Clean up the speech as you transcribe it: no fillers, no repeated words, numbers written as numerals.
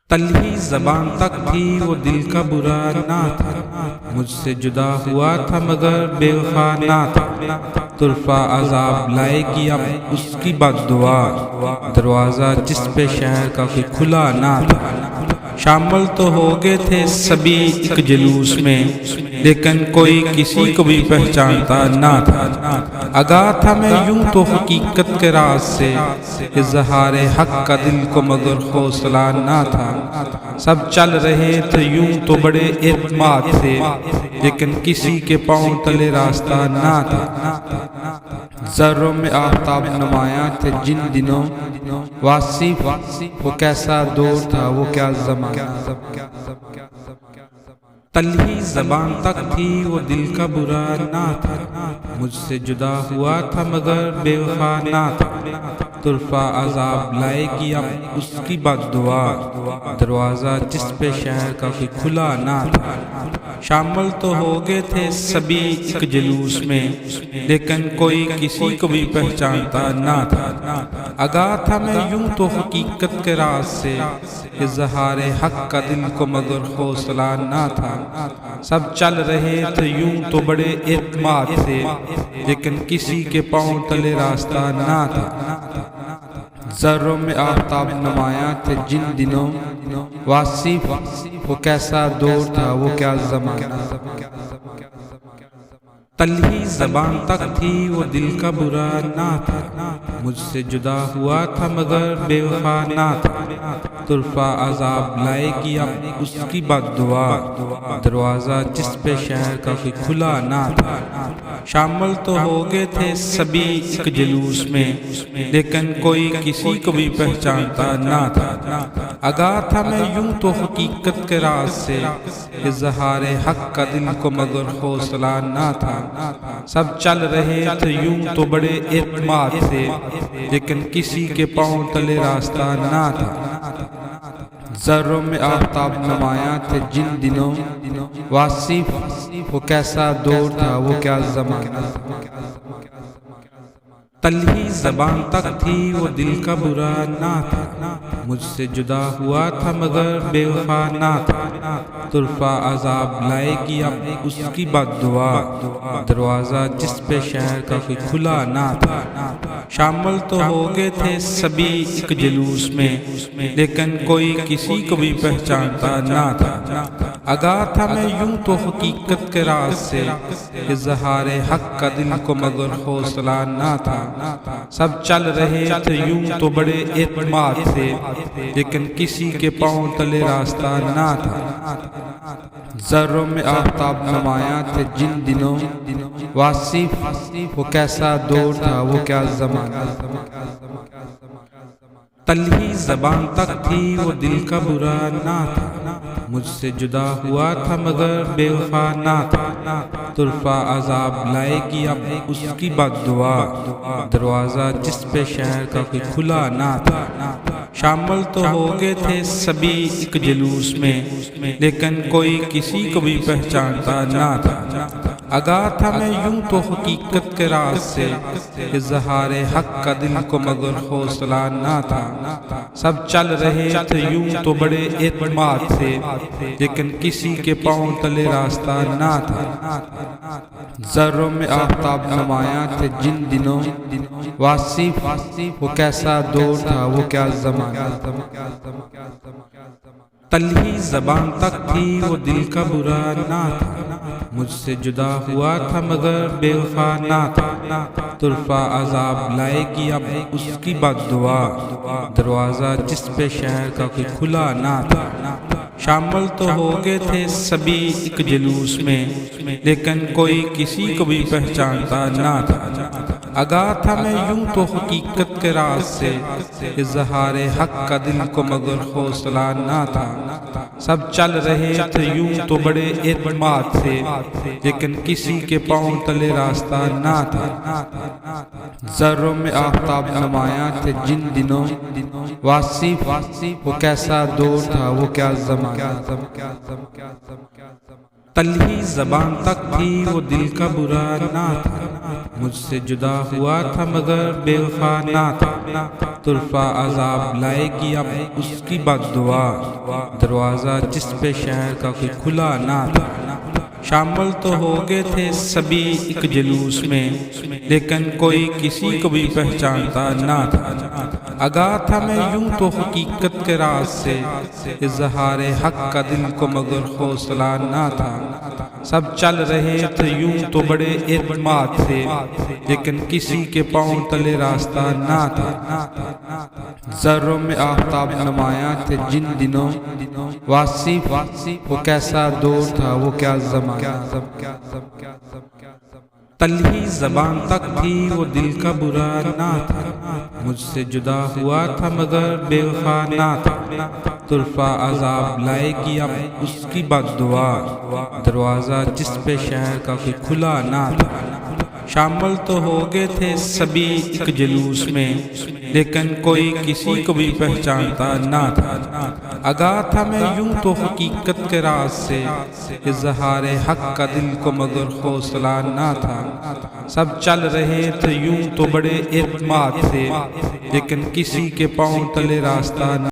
تلہی زبان تک تھی وہ دل کا برا نہ تھا، مجھ سے جدا ہوا تھا مگر بے وفا نہ تھا، طرفہ عذاب لائے گی اب اس کی بد دعا، دروازہ جس پہ شہر کا کوئی کھلا نہ تھا۔ شامل تو ہو گئے تھے سبھی ایک جلوس میں، لیکن کوئی کسی کو بھی پہچانتا نہ تھا۔ آگاہ تھا میں یوں تو حقیقت کے راز سے، اظہار حق کا دل کو مگر حوصلہ نہ تھا۔ سب چل رہے تھے یوں تو بڑے اعتماد سے، لیکن کسی کے پاؤں تلے راستہ نہ تھا۔ ذروں میں آفتاب نمایاں تھے جن دنوں، واصف وہ کیسا دور تھا وہ کیا زمانہ۔ تلہی زبان تک تھی وہ دل کا برا نہ تھا، مجھ سے جدا ہوا تھا مگر بے وفا نہ تھا، طرفہ عذاب لائے گی اب اس کی بد دعا، دروازہ جس پہ شہر کا کوئی کھلا نہ تھا۔ شامل تو ہو گئے تھے سبھی ایک جلوس میں، لیکن کوئی کسی کو بھی پہچانتا نہ تھا۔ آگاہ تھا میں یوں تو حقیقت کے راز سے، اظہار حق کا دل کو مگر حوصلہ نہ تھا۔ سب چل رہے تھے یوں تو بڑے اعتماد سے، لیکن کسی کے پاؤں تلے راستہ نہ تھا۔ ذروں میں آفتاب نمایاں تھے جن دنوں، واصف وہ کیسا دور تھا وہ کیا زمانہ۔ تلہی زبان تک تھی وہ دل کا برا نہ تھا، مجھ سے جدا ہوا تھا مگر بے وفا نہ تھا، طرفہ عذاب لائے گی اب اس کی بد دعا، دروازہ جس پہ شہر کا کوئی کھلا نہ تھا۔ شامل تو ہو گئے تھے سبھی ایک جلوس میں، لیکن کوئی کسی کو بھی پہچانتا نہ تھا۔ آگاہ تھا میں یوں تو حقیقت کے راز سے، اظہار حق کا دل کو مگر حوصلہ نہ تھا۔ سب چل رہے تھے یوں تو بڑے اعتماد سے، لیکن کسی کے پاؤں تلے راستہ نہ تھا۔ ذروں میں آفتاب نمایاں تھے جن دنوں، واصف وہ کیسا دور تھا وہ کیا زمانہ۔ تلہی زبان تک تھی وہ دل کا برا نہ تھا، مجھ سے جدا ہوا تھا مگر بے وفا نہ تھا، طرفہ عذاب لائے گی اب اس کی بد دعا، دروازہ جس پہ شہر کا کوئی کھلا نہ تھا۔ شامل تو ہو گئے تھے سبھی ایک جلوس میں، لیکن کوئی کسی کو بھی پہچانتا نہ تھا۔ آگاہ تھا میں یوں تو حقیقت کے راز سے، اظہار حق کا دل کو مگر حوصلہ نہ تھا۔ سب چل رہے تھے یوں تو بڑے اعتماد سے، لیکن کسی کے پاؤں تلے راستہ نہ تھا۔ ذروں میں آفتاب نمایاں تھے جن دنوں، واصف وہ کیسا دور تھا وہ کیا زمانہ۔ تلہی زبان تک تھی وہ دل کا برا نہ تھا، مجھ سے جدا ہوا تھا مگر بے وفا نہ تھا، طرفہ عذاب لائے گی اب اس کی بد دعا، دروازہ جس پہ شہر کا کوئی کھلا نہ تھا۔ شامل تو ہو گئے تھے سبھی ایک جلوس میں، لیکن کوئی کسی کو بھی پہچانتا نہ تھا۔ آگاہ تھا میں یوں تو حقیقت کے راز سے، اظہار حق کا دل کو مگر حوصلہ نہ تھا۔ سب چل رہے تھے یوں تو بڑے اعتماد سے، لیکن کسی کے پاؤں تلے راستہ نہ تھا۔ ذروں میں آفتاب نمایاں تھے جن دنوں، واصف وہ کیسا دور تھا وہ کیا زمانہ۔ تلہی زبان تک تھی وہ دل کا برا نہ تھا، مجھ سے جدا ہوا تھا مگر بے وفا نہ تھا، طرفہ عذاب لائے گی اب اس کی بد دعا، دروازہ جس پہ شہر کا کوئی کھلا نہ تھا۔ شامل تو ہو گئے تھے سبھی ایک جلوس میں، لیکن کوئی کسی کو بھی پہچانتا نہ تھا۔ آگاہ تھا میں یوں تو حقیقت کے راز سے، اظہار حق کا دل کو مگر حوصلہ نہ تھا۔ سب چل رہے تھے یوں تو بڑے اعتماد سے، لیکن کسی کے پاؤں تلے راستہ نہ تھا۔ ذروں میں آفتاب نمایاں تھے جن دنوں، واصف وہ کیسا دور تھا وہ کیا زمانہ۔ تلہی زبان تک تھی وہ دل کا برا نہ تھا، مجھ سے جدا ہوا تھا مگر بے وفا نہ تھا، طرفہ عذاب لائے گی اب اس کی بد دعا، دروازہ جس پہ شہر کا کوئی کھلا نہ تھا۔ شامل تو ہو گئے تھے سبھی ایک جلوس میں، لیکن کوئی کسی کو بھی پہچانتا نہ تھا۔ آگاہ تھا میں یوں تو حقیقت کے راز سے، اظہار حق کا دل کو مگر حوصلہ نہ تھا۔ سب چل رہے تھے یوں تو بڑے اعتماد سے، لیکن کسی کے پاؤں تلے راستہ نہ تھا۔ ذروں میں آفتاب نمایاں تھے جن دنوں، واصف وہ کیسا دور تھا وہ کیا زمانہ۔ تلہی زبان تک تھی وہ دل کا برا نہ تھا، مجھ سے جدا ہوا تھا مگر بے وفا نہ تھا، طرفہ عذاب لائے گی اب اس کی بد دعا، دروازہ جس پہ شہر کا کوئی کھلا نہ تھا۔ شامل تو ہو گئے تھے سبھی ایک جلوس میں، لیکن کوئی کسی کو بھی پہچانتا نہ تھا۔ آگاہ تھا میں یوں تو حقیقت کے راز سے، اظہار حق کا دل کو مگر حوصلہ نہ تھا۔ سب چل رہے تھے یوں تو بڑے اعتماد سے، لیکن کسی کے پاؤں تلے راستہ نہ